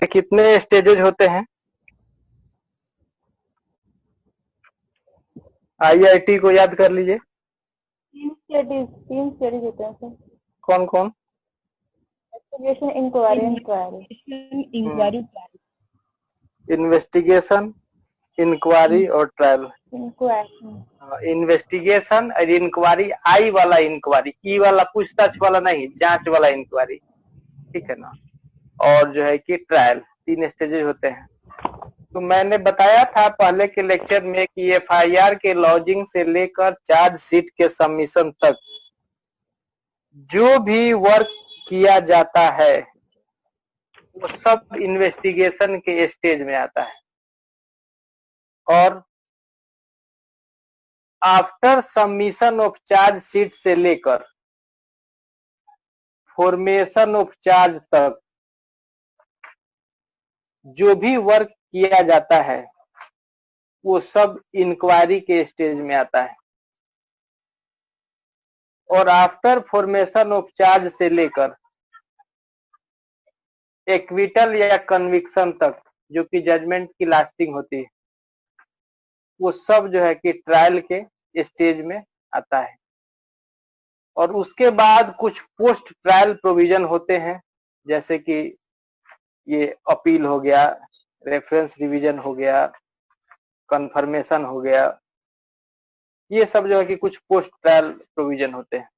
कितने स्टेजेज होते हैं? आईआईटी को याद कर लीजिए। 3 स्टडीज होते हैं सर। कौन कौन? Investigation, inquiry, trial. Investigation, inquiry और ट्रायल। इन्वेस्टिगेशन और इंक्वायरी, आई वाला इंक्वायरी, ई वाला पूछताछ वाला नहीं, जांच वाला इंक्वायरी, ठीक है ना। और जो है कि ट्रायल, 3 स्टेजेज होते हैं। तो मैंने बताया था पहले के लेक्चर में कि एफआईआर के लॉजिंग से लेकर चार्जशीट के सबमिशन तक जो भी वर्क किया जाता है वो सब इन्वेस्टिगेशन के स्टेज में आता है। और आफ्टर सबमिशन ऑफ चार्जशीट से लेकर फॉर्मेशन ऑफ चार्ज तक जो भी वर्क किया जाता है वो सब इंक्वायरी के स्टेज में आता है। और आफ्टर फॉर्मेशन ऑफ चार्ज से लेकर एक्विटल या कन्विक्शन तक जो कि जजमेंट की लास्टिंग होती है वो सब जो है कि ट्रायल के स्टेज में आता है। और उसके बाद कुछ पोस्ट ट्रायल प्रोविजन होते हैं, जैसे कि ये अपील हो गया, रेफरेंस रिवीजन हो गया, कंफर्मेशन हो गया, ये सब जो है कि कुछ पोस्ट ट्रायल प्रोविजन होते हैं।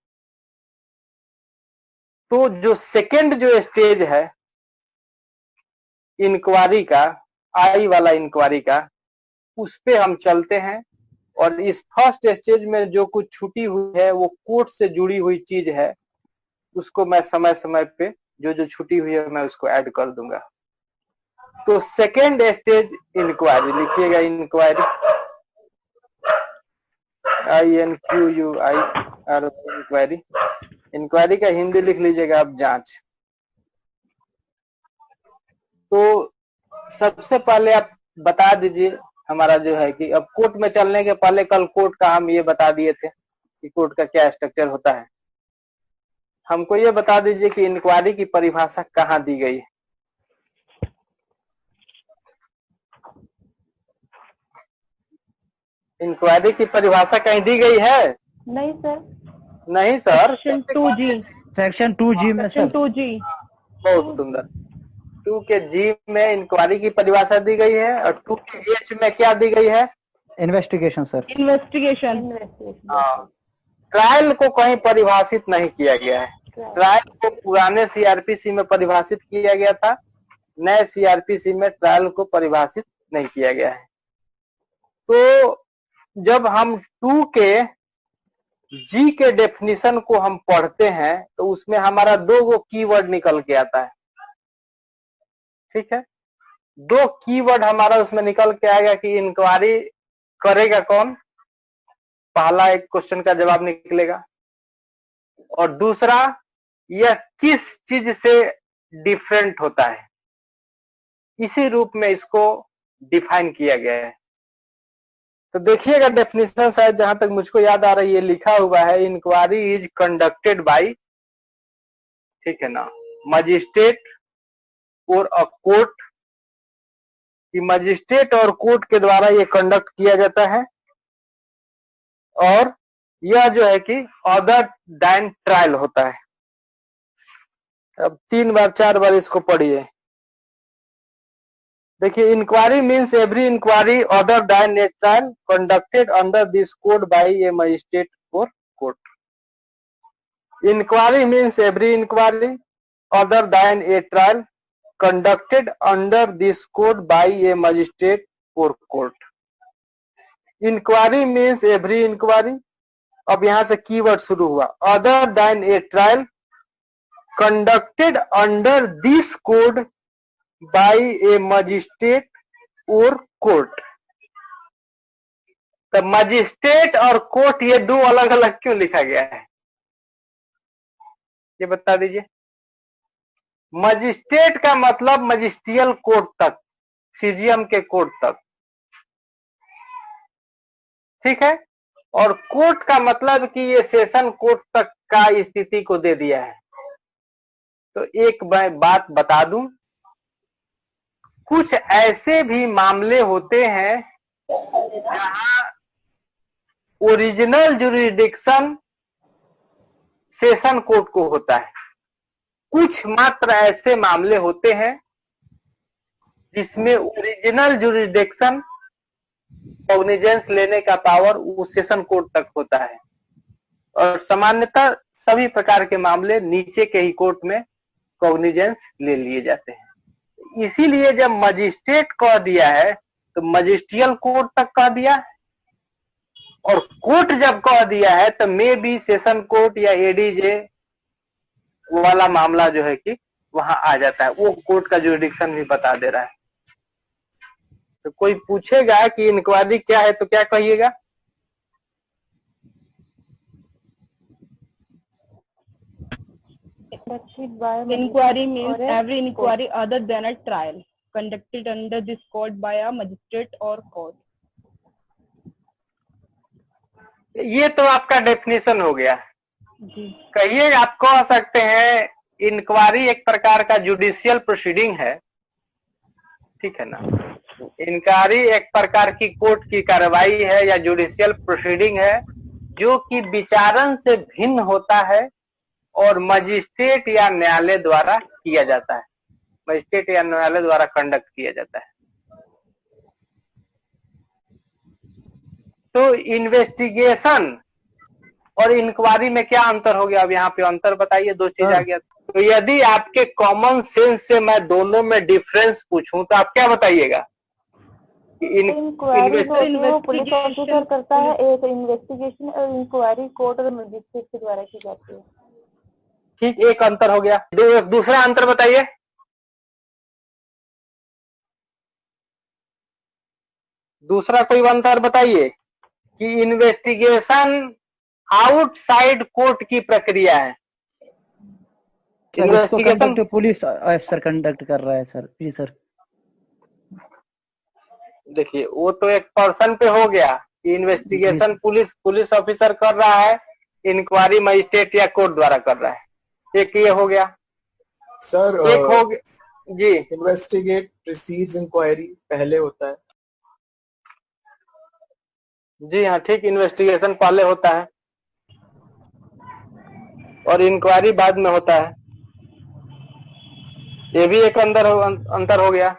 तो जो सेकेंड जो स्टेज है इंक्वायरी का, आई वाला इंक्वायरी का, उस पे हम चलते हैं। और इस फर्स्ट स्टेज में जो कुछ छूटी हुई है वो कोर्ट से जुड़ी हुई चीज है, उसको मैं समय समय पे जो जो छूटी हुई है मैं उसको ऐड कर दूंगा। तो सेकेंड स्टेज इंक्वायरी लिखिएगा, इंक्वायरी, INQUIRY, इंक्वायरी। इंक्वायरी का हिंदी लिख लीजिएगा आप, जांच। तो सबसे पहले आप बता दीजिए हमारा जो है कि अब कोर्ट में चलने के पहले कल कोर्ट का हम ये बता दिए थे कि कोर्ट का क्या स्ट्रक्चर होता है। हमको ये बता दीजिए कि इंक्वायरी की परिभाषा कहाँ दी गई है? इंक्वायरी की परिभाषा कहीं दी गई है? नहीं सर। नहीं sir, section 2G, section 2G में सर। 2G। बहुत सुंदर। 2 के G में इंक्वायरी की परिभाषा दी गई है और 2 के H में क्या दी गई है? Investigation sir. इन्वेस्टिगेशन। हाँ, ट्रायल को कहीं परिभाषित नहीं किया गया है। ट्रायल को पुराने सीआरपीसी में परिभाषित किया गया था, नए सीआरपीसी में ट्रायल को परिभाषित नहीं किया गया है। तो जब हम 2 के G के डेफिनेशन को हम पढ़ते हैं तो उसमें हमारा 2 गो कीवर्ड निकल के आता है, ठीक है। 2 कीवर्ड हमारा उसमें निकल के आएगा कि इंक्वायरी करेगा कौन, पहला एक क्वेश्चन का जवाब निकलेगा, और दूसरा यह किस चीज से डिफरेंट होता है, इसी रूप में इसको डिफाइन किया गया है। तो देखिएगा डेफिनेशन शायद जहां तक मुझको याद आ रही है लिखा हुआ है, इंक्वायरी इज कंडक्टेड बाय, ठीक है ना, मजिस्ट्रेट और अ कोर्ट, कि मजिस्ट्रेट और कोर्ट के द्वारा ये कंडक्ट किया जाता है। और यह जो है कि अदर दैन ट्रायल होता है। अब 3 बार 4 बार इसको पढ़िए। देखिए, inquiry means every inquiry other than a trial conducted under this code by a magistrate और court. Inquiry means every inquiry other than a trial conducted under this code by a magistrate or court. Inquiry means every inquiry, अब यहां से keyword शुरू हुआ, other than a trial conducted under this code by a magistrate or court। तो magistrate और court ये 2 अलग अलग क्यों लिखा गया है, ये बता दीजिए। मजिस्ट्रेट का मतलब मजिस्ट्रियल कोर्ट तक, सीजीएम के कोर्ट तक, ठीक है। और कोर्ट का मतलब कि ये सेशन कोर्ट तक का स्थिति को दे दिया है। तो एक मैं बात बता दूं, कुछ ऐसे भी मामले होते हैं जहां ओरिजिनल जुरिडिक्शन सेशन कोर्ट को होता है। कुछ मात्र ऐसे मामले होते हैं जिसमें ओरिजिनल जुरिडिक्शन कॉग्निजेंस लेने का पावर वो सेशन कोर्ट तक होता है, और सामान्यतः सभी प्रकार के मामले नीचे के ही कोर्ट में कॉग्निजेंस ले लिए जाते हैं। इसीलिए जब मजिस्ट्रेट कह दिया है तो मजिस्ट्रियल कोर्ट तक कह दिया, और कोर्ट जब कह दिया है तो मे बी सेशन कोर्ट या एडीजे वाला मामला जो है कि वहां आ जाता है, वो कोर्ट का जुरिडिक्शन भी बता दे रहा है। तो कोई पूछेगा कि इंक्वायरी क्या है तो क्या कहिएगा? Inquiry means every inquiry other than a trial conducted under this code by a magistrate or court. ये तो आपका डेफिनेशन हो गया। कहिए, आप कह सकते हैं इंक्वायरी एक प्रकार का जुडिशियल प्रोसीडिंग है, ठीक है ना। इंक्वायरी एक प्रकार की कोर्ट की कार्रवाई है या जुडिशियल प्रोसीडिंग है जो कि विचारण से भिन्न होता है और मजिस्ट्रेट या न्यायालय द्वारा किया जाता है, मजिस्ट्रेट या न्यायालय द्वारा कंडक्ट किया जाता है। तो इन्वेस्टिगेशन और इंक्वायरी में क्या अंतर हो गया? अब यहाँ पे अंतर बताइए, दो चीज आ गया। तो यदि आपके कॉमन सेंस से मैं दोनों में डिफरेंस पूछूं तो आप क्या बताइएगा? इंक्वायरी तो पुलिस ऑफिसर करता है, एक इन्वेस्टिगेशन और इंक्वायरी कोर्ट और मजिस्ट्रेट के द्वारा की जाती है। ठीक, एक अंतर हो गया। दूसरा अंतर बताइए। दूसरा कोई अंतर बताइए कि इन्वेस्टिगेशन आउटसाइड कोर्ट की प्रक्रिया है। इन्वेस्टिगेशन तो पुलिस अफसर कंडक्ट कर रहा है सर। जी सर। देखिए, वो तो एक पर्सन पे हो गया कि इन्वेस्टिगेशन पुलिस ऑफिसर कर रहा है, इंक्वायरी मजिस्ट्रेट या कोर्ट द्वारा कर रहा है। एक ये हो गया सर। एक हो गया जी। इन्वेस्टिगेट प्रीसीड्स इंक्वायरी पहले होता है। जी हाँ, ठीक, इन्वेस्टिगेशन पहले होता है और इंक्वायरी बाद में होता है। ये भी एक अंतर हो गया,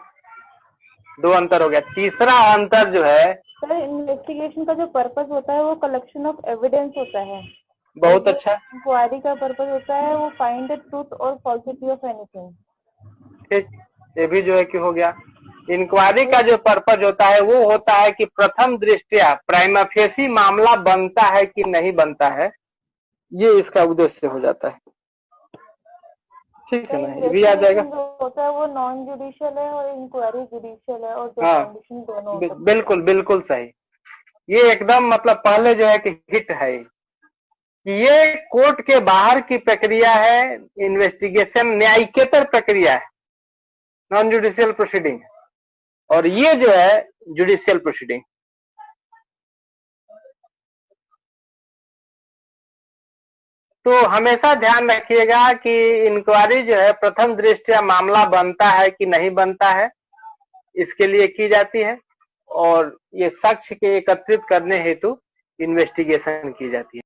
दो अंतर हो गया। तीसरा अंतर जो है सर, इन्वेस्टिगेशन का जो पर्पस होता है वो कलेक्शन ऑफ एविडेंस होता है। बहुत अच्छा। इंक्वायरी का पर्पस होता है वो फाइंड द ट्रूथ और फॉल्सिटी ऑफ एनीथिंग। ठीक, ये भी जो है कि हो गया। इंक्वायरी का जो पर्पस होता है वो होता है कि प्रथम दृष्टया प्राइमा फेसी मामला बनता है कि नहीं बनता है, ये इसका उद्देश्य हो जाता है। ठीक है ना, ये भी आ जाएगा। होता है वो नॉन जुडिशियल है और इंक्वायरी जुडिशियल है, और हाँ, कंडीशन दोनों। बिल्कुल बिल्कुल सही। ये एकदम मतलब पहले जो है कि हिट है। ये कोर्ट के बाहर की प्रक्रिया है, इन्वेस्टिगेशन न्यायिकेतर प्रक्रिया है, नॉन जुडिशियल प्रोसीडिंग, और ये जो है जुडिशियल प्रोसीडिंग। तो हमेशा ध्यान रखिएगा कि इंक्वायरी जो है प्रथम दृष्टया मामला बनता है कि नहीं बनता है, इसके लिए की जाती है, और ये साक्ष्य के एकत्रित करने हेतु इन्वेस्टिगेशन की जाती है।